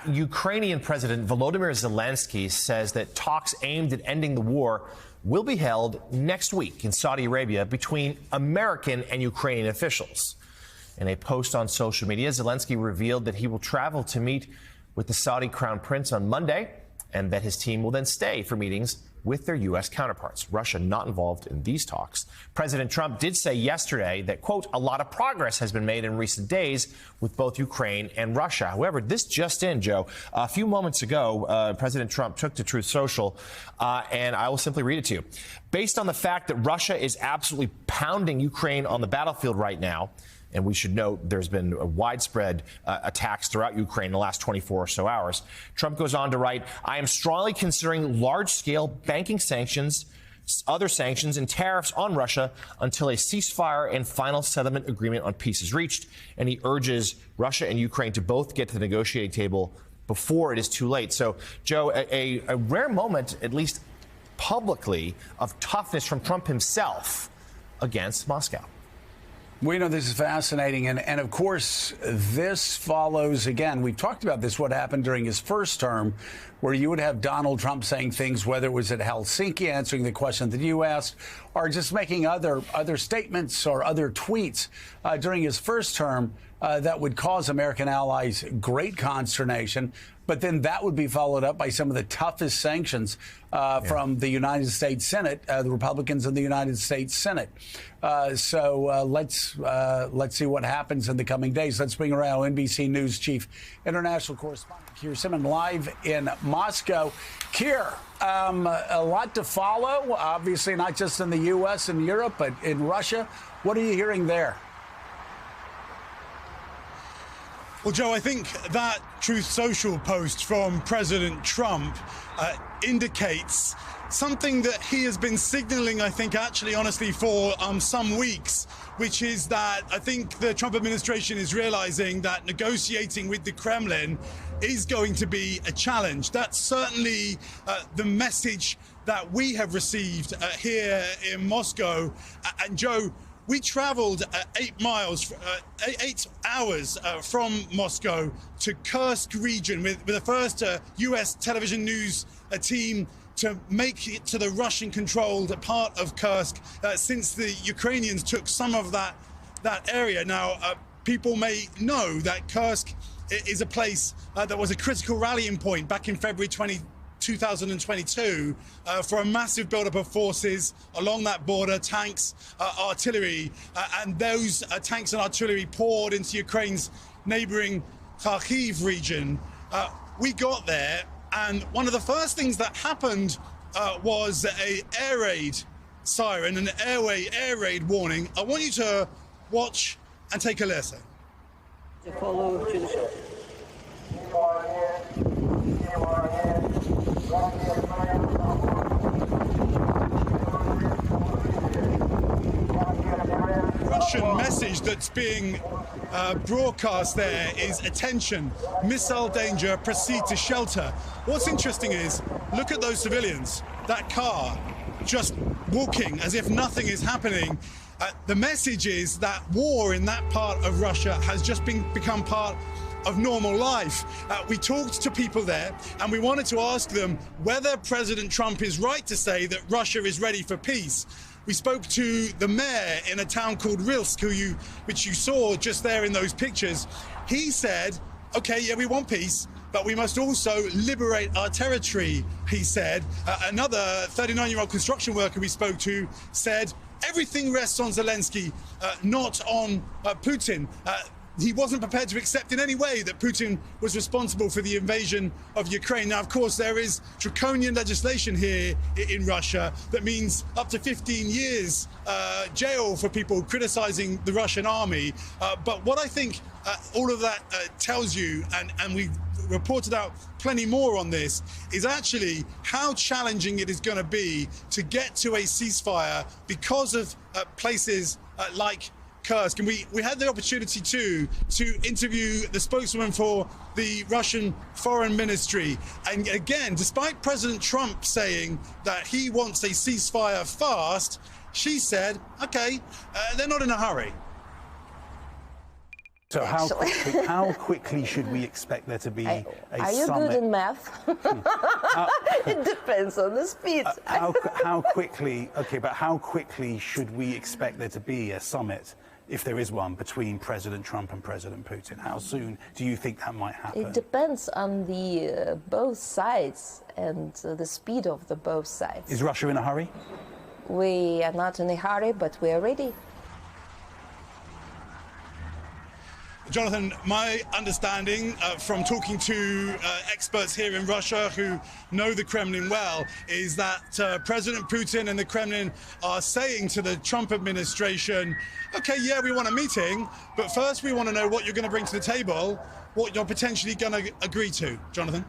Ukrainian President Volodymyr Zelensky says that talks aimed at ending the war will be held next week in Saudi Arabia between American and Ukrainian officials. In a post on social media, Zelensky revealed that he will travel to meet with the Saudi Crown Prince on Monday and that his team will then stay for meetings with their U.S. counterparts. Russia not involved in these talks. President Trump did say yesterday that, quote, a lot of progress has been made in recent days with both Ukraine and Russia. However, this just in, Joe, a few moments ago, President Trump took to Truth Social, and I will simply read it to you. Based on the fact that Russia is absolutely pounding Ukraine on the battlefield right now, and we should note there's been widespread attacks throughout Ukraine in the last 24 or so hours. Trump goes on to write, I am strongly considering large-scale banking sanctions, other sanctions, and tariffs on Russia until a ceasefire and final settlement agreement on peace is reached. And he urges Russia and Ukraine to both get to the negotiating table before it is too late. So, Joe, a rare moment, at least publicly, of toughness from Trump himself against Moscow. We know this is fascinating. And of course, this follows, again, we've talked about this, what happened during his first term, where you would have Donald Trump saying things, whether it was at Helsinki, answering the question that you asked, or just making other statements or other tweets during his first term that would cause American allies great consternation. But then that would be followed up by some of the toughest sanctions from the United States Senate, the Republicans in the United States Senate. So let's see what happens in the coming days. Let's bring around NBC News chief international correspondent Keir Simon live in Moscow. Keir, a lot to follow, obviously not just in the U.S. and Europe, but in Russia. What are you hearing there? Well, Joe, I think that Truth Social post from President Trump indicates something that he has been signaling, I think, actually, honestly, for some weeks, which is that I think the Trump administration is realizing that negotiating with the Kremlin is going to be a challenge. That's certainly the message that we have received here in Moscow. And Joe, we traveled 8 hours from Moscow to Kursk region with the first U.S. television news team to make it to the Russian-controlled part of Kursk since the Ukrainians took some of that area. Now, people may know that Kursk is a place that was a critical rallying point back in February 2022 for a massive buildup of forces along that border, tanks, artillery, and those tanks and artillery poured into Ukraine's neighboring Kharkiv region. We got there, and one of the first things that happened was a air raid siren, an air raid warning. I want you to watch and take a listen. Follow to the shore. Russian message that's being broadcast there is attention, missile danger, proceed to shelter. What's interesting is, look at those civilians, that car just walking as if nothing is happening. The message is that war in that part of Russia has just become part of normal life. We talked to people there, and we wanted to ask them whether President Trump is right to say that Russia is ready for peace. We spoke to the mayor in a town called Rilsk, which you saw just there in those pictures. He said, okay, yeah, we want peace, but we must also liberate our territory, he said. Another 39-year-old construction worker we spoke to said, everything rests on Zelensky, not on Putin. He wasn't prepared to accept in any way that Putin was responsible for the invasion of Ukraine. Now, of course, there is draconian legislation here in Russia that means up to 15 years jail for people criticizing the Russian army. But what I think all of that tells you, and we reported out plenty more on this, is actually how challenging it is going to be to get to a ceasefire because of places like Kursk. And we had the opportunity to interview the spokeswoman for the Russian Foreign Ministry. And again, despite President Trump saying that he wants a ceasefire fast, she said, okay, they're not in a hurry. So actually. how quickly should we expect there to be a Are you summit? good in math? It depends on the speed. How quickly? Okay, but how quickly should we expect there to be a summit, if there is one, between President Trump and President Putin? How soon do you think that might happen? It depends on the both sides and the speed of the both sides. Is Russia in a hurry? We are not in a hurry, but we are ready. Jonathan, my understanding from talking to experts here in Russia who know the Kremlin well is that President Putin and the Kremlin are saying to the Trump administration, okay, yeah, we want a meeting, but first we want to know what you're going to bring to the table, what you're potentially going to agree to. Jonathan?